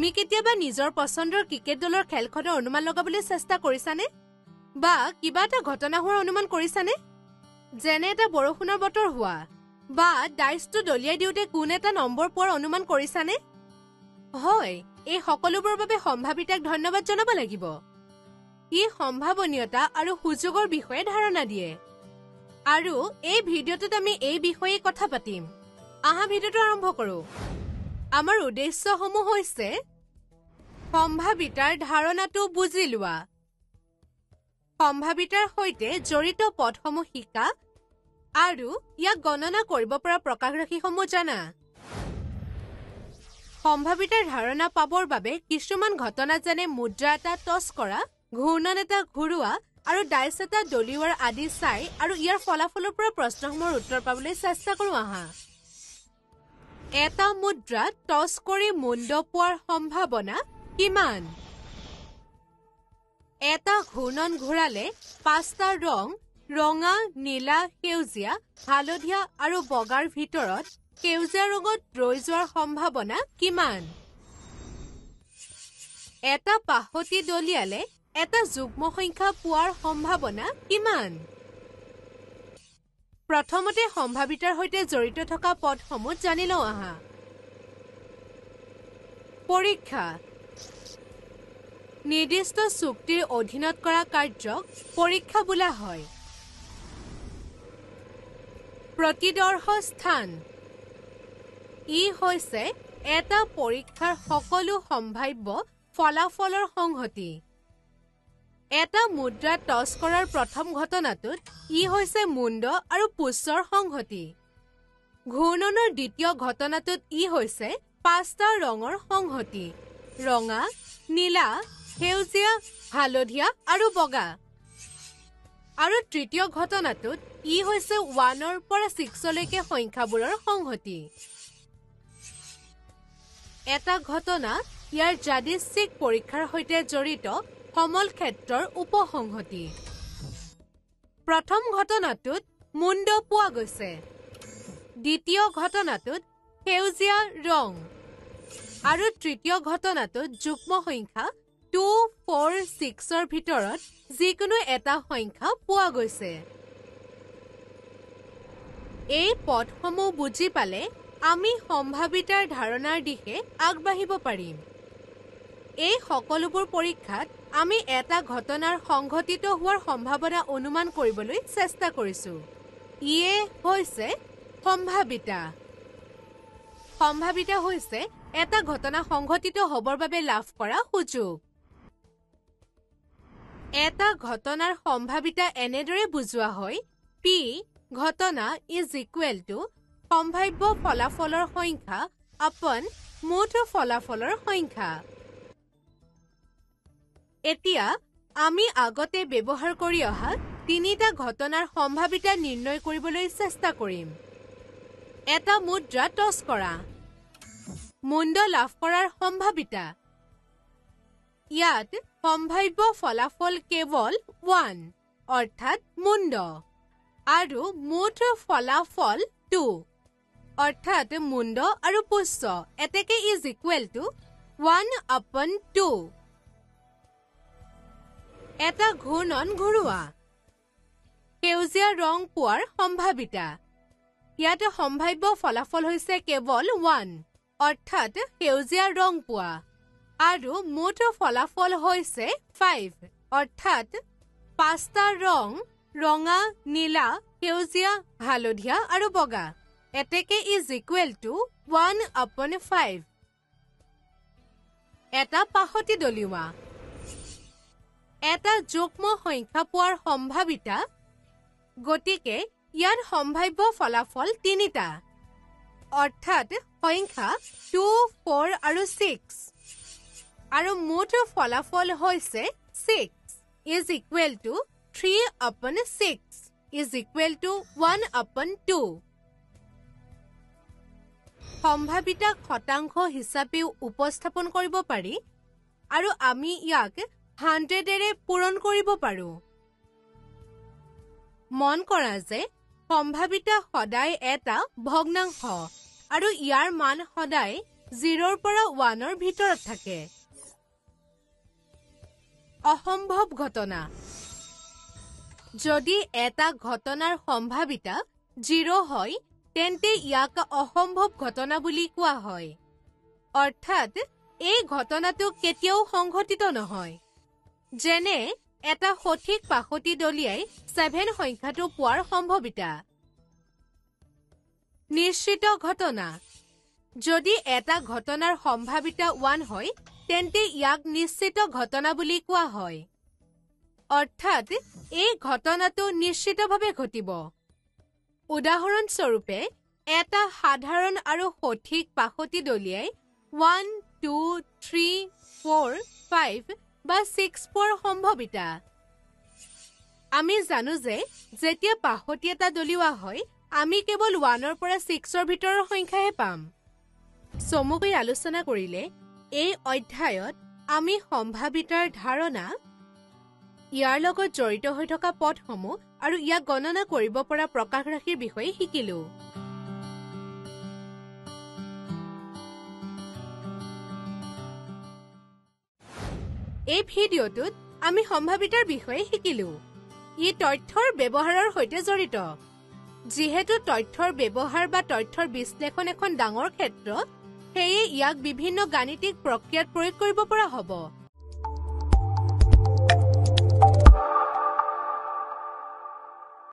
তুমি কেতিয়াবা নিজৰ পছন্দৰ ক্ৰিকেট দলৰ খেলখনৰ অনুমান লগাবলৈ চেষ্টা কৰিছানে বা কিবা এটা ঘটনা হোৱাৰ অনুমান কৰিছানে যেনে এটা বৰষুণৰ বতৰ হোৱা বা ডাইচটো দলিয়াই দিওঁতে কোন এটা নম্বৰ পোৱাৰ অনুমান কৰিছানে হয় এই সকলোবোৰৰ বাবে সম্ভাৱিতাক ধন্যবাদ জনাব লাগিব ই সম্ভাৱনীয়তা আৰু সুযোগৰ বিষয়ে ধাৰণা দিয়ে আৰু এই ভিডিঅ'টোত আমি এই বিষয়ে কথা পাতিম আহা ভিডিঅ'টো আৰম্ভ কৰোঁ আমাৰ উদ্দেশ্যসমূহ হৈছে সম্ভাৱিতাৰ ধাৰণাটো বুজি লোৱা সম্ভাৱিতাৰ সৈতে জড়িত পদসমূহ শিকা আৰু ইয়াক গণনা কৰিব পৰা প্ৰকাশৰাশিসমূহ জানা সম্ভাৱিতাৰ ধাৰণা পাবৰ বাবে কিছুমান ঘটনা যেনে মুদ্ৰা এটা টছ কৰা ঘূৰ্ণন এটা ঘূৰোৱা আৰু ডাইচ এটা দলিওৱাৰ আদি চাই আৰু ইয়াৰ ফলাফলৰ পৰা প্ৰশ্নসমূহৰ উত্তৰ পাবলৈ চেষ্টা কৰোঁ আহা এটা মুদ্ৰা টছ কৰি মুণ্ড পোৱাৰ সম্ভাৱনা কিমান এটা ঘূৰ্ণন ঘূৰালে পাঁচটা ৰং ৰঙা নীলা সেউজীয়া হালধীয়া আৰু বগাৰ ভিতৰত সেউজীয়া ৰঙত ৰৈ যোৱাৰ সম্ভাৱনা কিমান এটা পাহতি দলিয়ালে এটা যুগ্ম সংখ্যা পোৱাৰ সম্ভাৱনা কিমান প্ৰথমতে সম্ভাৱিতাৰ সৈতে জড়িত থকা পদসমূহ জানি লওঁ আহা পৰীক্ষা নিৰ্দিষ্ট চুক্তিৰ অধীনত কৰা কাৰ্যক পৰীক্ষা বোলা হয় প্ৰতিদৰ্শ স্থান ই হৈছে এটা পৰীক্ষাৰ সকলো সম্ভাৱ্য ফলাফলৰ সংহতি এটা মুদ্ৰা টছ কৰাৰ প্ৰথম ঘটনাটোত ই হৈছে মুণ্ড আৰু পুচ্ছৰ সংহতি ঘূৰ্ণনৰ দ্বিতীয় ঘটনাটোত ই হৈছে পাঁচটা ৰঙৰ সংহতি ৰঙা নীলা সেউজীয়া হালধীয়া আৰু বগা আৰু তৃতীয় ঘটনাটোত ই হৈছে 1ৰ পৰা 6লৈকে সংখ্যাবোৰৰ সংহতি এটা ঘটনা ইয়াৰ যাদৃচ্ছিক পৰীক্ষাৰ সৈতে জড়িত সমল ক্ষেত্ৰৰ উপসংহতি প্ৰথম ঘটনাটোত মুণ্ড পোৱা গৈছে দ্বিতীয় ঘটনাটোত সেউজীয়া ৰং আৰু তৃতীয় ঘটনাটোত যুগ্ম সংখ্যা 2, 4, 6ৰ ভিতৰত যিকোনো এটা সংখ্যা পোৱা গৈছে এই পদসমূহ বুজি পালে আমি সম্ভাৱিতাৰ ধাৰণাৰ দিশে আগবাঢ়িব পাৰিম এই সকলোবোৰ পৰীক্ষাত আমি এটা ঘটনাৰ সংঘটিত হোৱাৰ সম্ভাৱনা অনুমান কৰিবলৈ চেষ্টা কৰিছো ইয়ে হৈছে সম্ভাৱিতা সম্ভাৱিতা হৈছে এটা ঘটনা সংঘটিত হ'বৰ বাবে লাভ কৰা সুযোগ এটা ঘটনাৰ সম্ভাৱিতা এনেদৰে বুজোৱা হয় P ঘটনা ইজ ইকুৱেল টু সম্ভাৱ্য ফলাফলৰ সংখ্যা আপন মুঠ ফলাফলৰ সংখ্যা এতিয়া আমি আগতে ব্যৱহাৰ কৰি অহা তিনিটা ঘটনাৰ সম্ভাৱিতা নিৰ্ণয় কৰিবলৈ চেষ্টা কৰিম এটা মুদ্ৰা টছ কৰা মুণ্ড লাভ কৰাৰ সম্ভাৱিতা ইয়াত সম্ভাৱ্য ফলাফল কেৱল 1 অৰ্থাৎ মুণ্ড আৰু মুঠ ফলাফল 2 অৰ্থাৎ মুণ্ড আৰু পুচ্ছ এতেকে ইজ ইকুৱেল টু 1/2 এটা ঘূৰ্ণন ঘূৰোৱা সেউজীয়া ৰং পোৱাৰ সম্ভাৱিতা ইয়াত সম্ভাৱ্য ফলাফল হৈছে কেৱল 1 অৰ্থাৎ সেউজীয়া ৰং পোৱা আৰু মুঠ ফলাফল হৈছে 5 অৰ্থাৎ পাঁচটা ৰং ৰঙা নীলা সেউজীয়া হালধীয়া আৰু বগা এতেকে ইজ ইকুৱেল টু 1/5 এটা পাহতি দলিওৱা এটা যুগ্ম সংখ্যা পোৱাৰ সম্ভাৱিতা গতিকে ইয়াৰ সম্ভাৱ্য ফলাফল তিনিটা অৰ্থাৎ সংখ্যা 2, 4 আৰু 6 আৰু মুঠ ফলাফল হৈছে 6 is equal to 3/6 is equal to 1/2 সম্ভাৱিতাক শতাংশ হিচাপেও উপস্থাপন কৰিব পাৰি আৰু আমি ইয়াক 100ৰে পূৰণ কৰিব পাৰোঁ মন কৰা যে সম্ভাৱিতা সদায় এটা ভগ্নাংশ আৰু ইয়াৰ মান সদায় 0ৰ পৰা 1ৰ ভিতৰত থাকে। অসম্ভৱ ঘটনা। যদি এটা ঘটনাৰ সম্ভাৱিতা 0 হয়, তেন্তে ইয়াক অসম্ভৱ ঘটনা বুলি কোৱা হয়। অৰ্থাৎ এই ঘটনাটো কেতিয়াও সংঘটিত নহয়। যেনে এটা সঠিক পাশতি দলিয়াই 7 সংখ্যাটো পোৱাৰ সম্ভাৱিতা। নিশ্চিত ঘটনা। যদি এটা ঘটনাৰ সম্ভাৱিতা 1 হয়, তেন্তে ইয়াক নিশ্চিত ঘটনা বুলি কোৱা হয়। অৰ্থাৎ এই ঘটনাটো নিশ্চিতভাৱে ঘটিব। উদাহৰণস্বৰূপে, এটা সাধাৰণ আৰু সঠিক পাশতি দলিয়াই 1, 2, 3, 4, 5 বা 6 পোৱাৰ সম্ভাৱিতা। আমি জানো যে যেতিয়া পাশতি এটা দলিওৱা হয়, আমি কেৱল 1ৰ পৰা 6ৰ ভিতৰৰ সংখ্যাহে পাম। চমুকৈ আলোচনা কৰিলে, এই অধ্যায়ত আমি সম্ভাৱিতাৰ ধাৰণা, ইয়াৰ লগত জড়িত হৈ থকা পদসমূহ আৰু ইয়াক গণনা কৰিব পৰা প্ৰকাশ ৰাশিৰ বিষয়ে শিকিলো। এই ভিডিঅ'টোত আমি সম্ভাৱিতাৰ বিষয়ে শিকিলো। ই তথ্যৰ ব্যৱহাৰৰ সৈতে জড়িত। যিহেতু তথ্যৰ ব্যৱহাৰ বা তথ্যৰ বিশ্লেষণ এখন ডাঙৰ ক্ষেত্ৰ, সেয়ে ইয়াক বিভিন্ন গাণিতিক প্ৰক্ৰিয়াত প্ৰয়োগ কৰিব পৰা হ'ব।